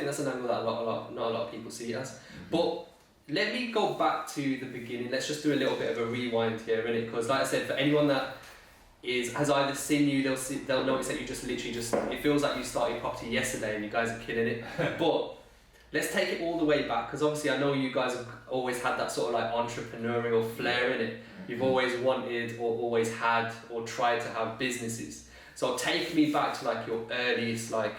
think that's an angle that not a lot of people see it as. But let me go back to the beginning. Let's just do a little bit of a rewind here, innit? Because like I said, for anyone that has either seen you, they'll notice that you just literally it feels like you started property yesterday and you guys are killing it. But let's take it all the way back, because obviously I know you guys have always had that sort of like entrepreneurial flair in it. You've always wanted or always had or tried to have businesses. So take me back to like your earliest like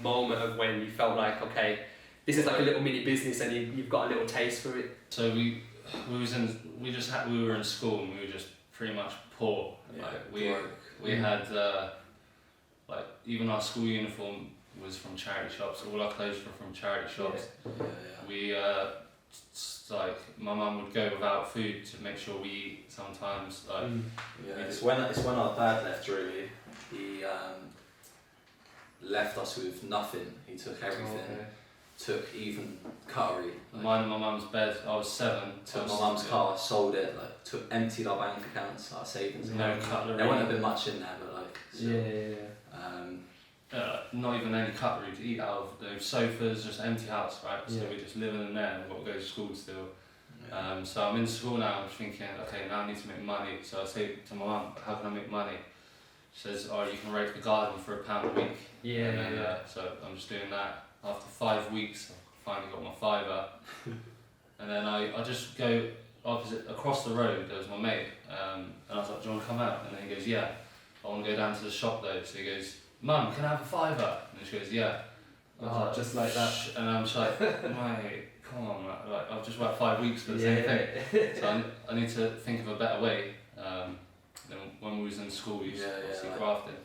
moment of when you felt like, okay, this is like a little mini business and you've got a little taste for it. So we were in school and we were just pretty much poor. Like we had like even our school uniform was from charity shops. All our clothes were from charity shops. We like my mum would go without food to make sure we eat sometimes. Like it's when our dad left really. He left us with nothing. He took everything. Took even cutlery. Mine and my mum's bed. I was 7. Took my mum's car, sold it. Like emptied our bank accounts, our savings. No cutlery. There wouldn't have been much in there, but like. Not even any cutlery to eat out of. The sofas, just empty house, right? So we're just living in there. We've got to go to school still. So I'm in school now. I'm thinking, okay, now I need to make money. So I say to my mum, how can I make money? She says, oh, you can rake the garden for £1 a week. So I'm just doing that. After 5 weeks, I finally got my fiver. And then I just go across the road. There was my mate, and I was like, do you want to come out? And then he goes, yeah. I want to go down to the shop though. So he goes, Mum, can I have a fiver? And she goes, yeah. Like, just like that. And I'm just like, mate, come on, like I've just worked 5 weeks for the same thing. So I need to think of a better way. Then when we was in school, we used to obviously grafting.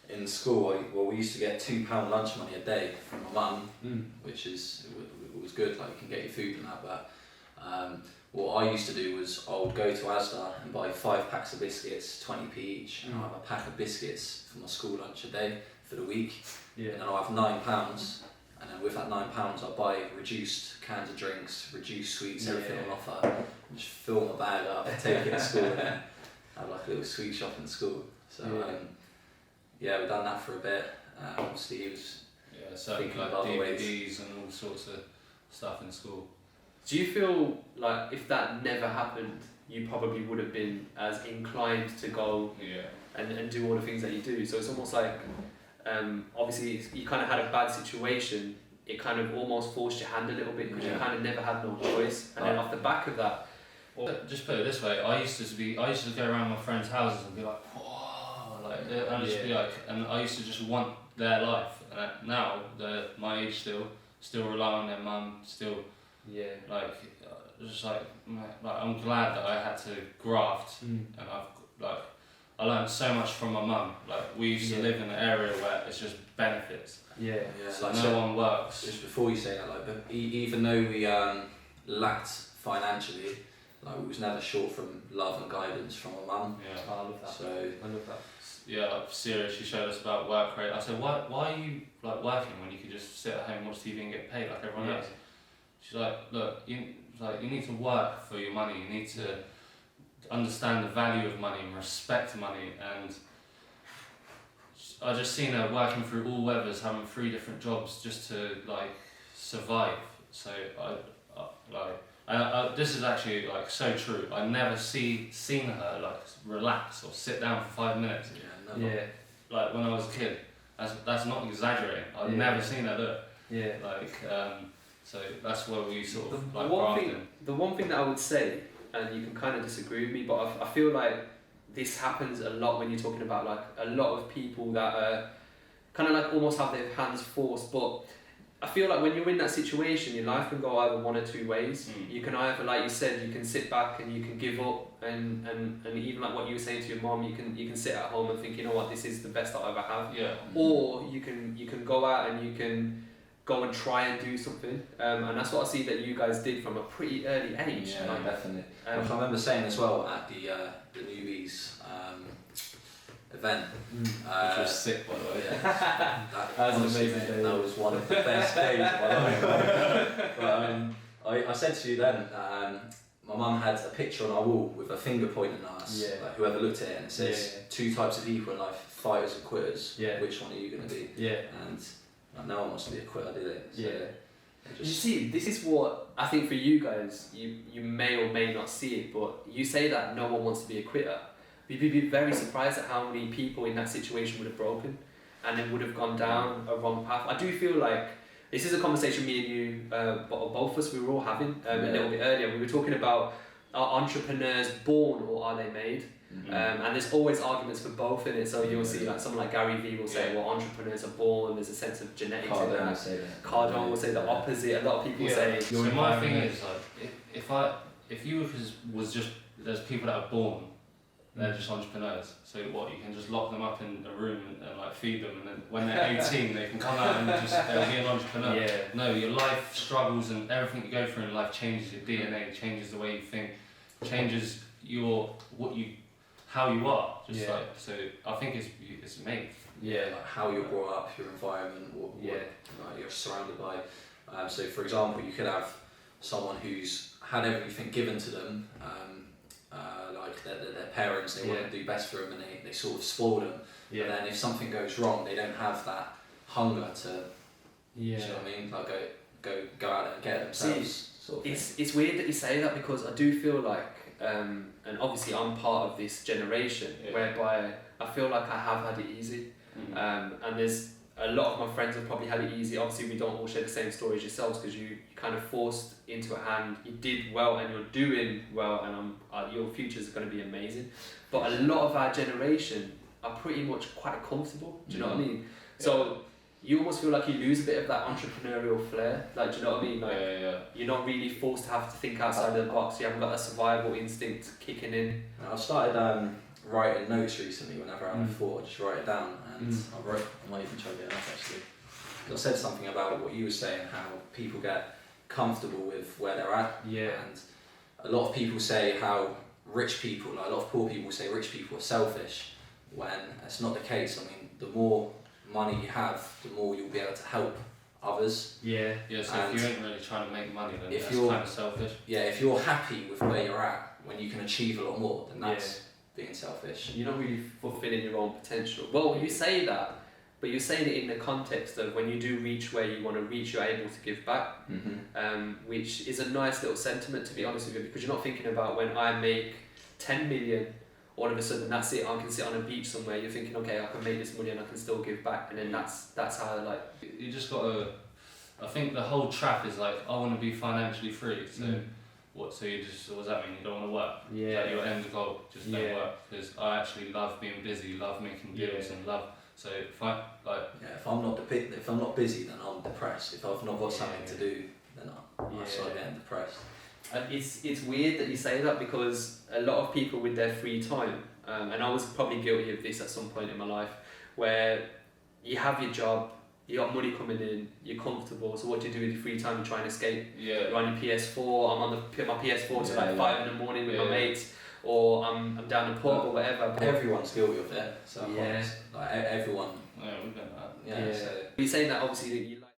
In school, we used to get £2 lunch money a day from my mum, which was good. Like you can get your food and that. But what I used to do was I would go to Asda and buy 5 packs of biscuits, 20p each, and I'll have a pack of biscuits for my school lunch a day for the week. And then I'll have £9, and then with that £9 I'll buy reduced cans of drinks, reduced sweets, everything on offer. And just fill my bag up, take it to school, and then have like a little sweet shop in school. So. We've done that for a bit. Obviously, he was thinking like about DVDs and all sorts of stuff in school. Do you feel like if that never happened, you probably would have been as inclined to go and do all the things that you do? So it's almost like, obviously, you kind of had a bad situation. It kind of almost forced your hand a little bit because you kind of never had no choice. And then off the back of that, just put it this way: I used to go around my friends' houses and be like, whoa. And just be like, and I used to just want their life. And now they're my age still rely on their mum still. I'm glad that I had to graft, and I learned so much from my mum. Like we used to live in an area where it's just benefits. So like no one works. Just before you say that, like, even though we lacked financially, like we was never short from love and guidance from my mum. I love that. So I love that. Like Syria, she showed us about work rate. I said, why are you like working when you could just sit at home, watch TV and get paid like everyone else? She's like, look, you need to work for your money. You need to understand the value of money and respect money. And I just seen her working through all weathers, having 3 different jobs just to like survive. So this is actually like so true. I never seen her like relax or sit down for 5 minutes. Like when I was a kid, that's not exaggerating. I've never seen her do it. So that's where we sort of the one thing that I would say, and you can kind of disagree with me, but I feel like this happens a lot when you're talking about like a lot of people that are kind of like almost have their hands forced, but I feel like when you're in that situation, your life can go either one or 2 ways. You can either, like you said, you can sit back and you can give up, and even like what you were saying to your mom, you can sit at home and think, you know what, this is the best I'll ever have. Or you can go out and you can go and try and do something, and that's what I see that you guys did from a pretty early age. Definitely. I remember saying as well at the Newbies event, which was sick, by the way. That was an amazing day. That was one of the best days of my life. But I said to you then, my mum had a picture on our wall with a finger pointing at us. Like whoever looked at it, and it says 2 types of people in life: fighters and quitters. Which one are you going to be? And Like, no one wants to be a quitter, do they? So You see, this is what I think for you guys, you may or may not see it, but you say that no one wants to be a quitter. You'd be very surprised at how many people in that situation would have broken and then would have gone down a wrong path. I do feel like this is a conversation me and you, both of us, we were all having a little bit earlier. We were talking about, are entrepreneurs born or are they made? And there's always arguments for both in it. So you'll see like someone like Gary Vee will say, well, entrepreneurs are born, there's a sense of genetics in that. Cardone will say the opposite. A lot of people say... So my thing is, like, if you was just, there's people that are born, they're just entrepreneurs. So what, you can just lock them up in a room and like feed them, and then when they're 18 they can come out and they'll be an entrepreneur. No, your life struggles and everything you go through in life changes your DNA, changes the way you think, changes how you are. Like, so I think it's made. Like how you're brought up, your environment, what like you're surrounded by. So for example, you could have someone who's had everything given to them, like their parents, they want to do best for them and they sort of spoil them. But then if something goes wrong, they don't have that hunger to, do you know what I mean? Like go out and get it themselves. Sort of it's weird that you say that, because I do feel like, and obviously I'm part of this generation whereby I feel like I have had it easy. And there's a lot of my friends have probably had it easy. Obviously we don't all share the same stories yourselves, because you kind of forced into a hand, you did well and you're doing well, and your future's going to be amazing. But a lot of our generation are pretty much quite comfortable, do you know what I mean? So you almost feel like you lose a bit of that entrepreneurial flair, like, do you know what I mean? Like, you're not really forced to have to think outside the box, you haven't got that survival instinct kicking in. I've started writing notes recently. Whenever I have a thought, I just write it down, and I might even try to get it up actually. I said something about what you were saying, how people get comfortable with where they're at, and a lot of people say how rich people, like a lot of poor people say rich people are selfish, when that's not the case. I mean, the more money you have, the more you'll be able to help others. So if you ain't really trying to make money, then if that's you're kind of selfish. If you're happy with where you're at, when you can achieve a lot more, then that's being selfish. You're not really fulfilling your own potential. Well, you say that, but you're saying it in the context of when you do reach where you want to reach, you're able to give back, which is a nice little sentiment, to be honest with you, because you're not thinking about when I make 10 million, all of a sudden that's it, I can sit on a beach somewhere. You're thinking, okay, I can make this money and I can still give back, and then that's how, like... You just got to... I think the whole trap is like, I want to be financially free, so... So you just, what does that mean? You don't want to work? Like your end goal, just don't work. Because I actually love being busy, love making deals, and love. So if I if I'm not busy, then I'm depressed. If I've not got something to do, then I start getting depressed. And it's weird that you say that, because a lot of people with their free time, and I was probably guilty of this at some point in my life, where you have your job, you got money coming in, you're comfortable, so what do you do with your free time? You try and escape. You're on your PS4, I'm on my PS4 till like 5 in the morning with my mates, or I'm down the pub or whatever. But everyone's guilty of it, so like everyone. We've done that. So. You're saying that obviously that you like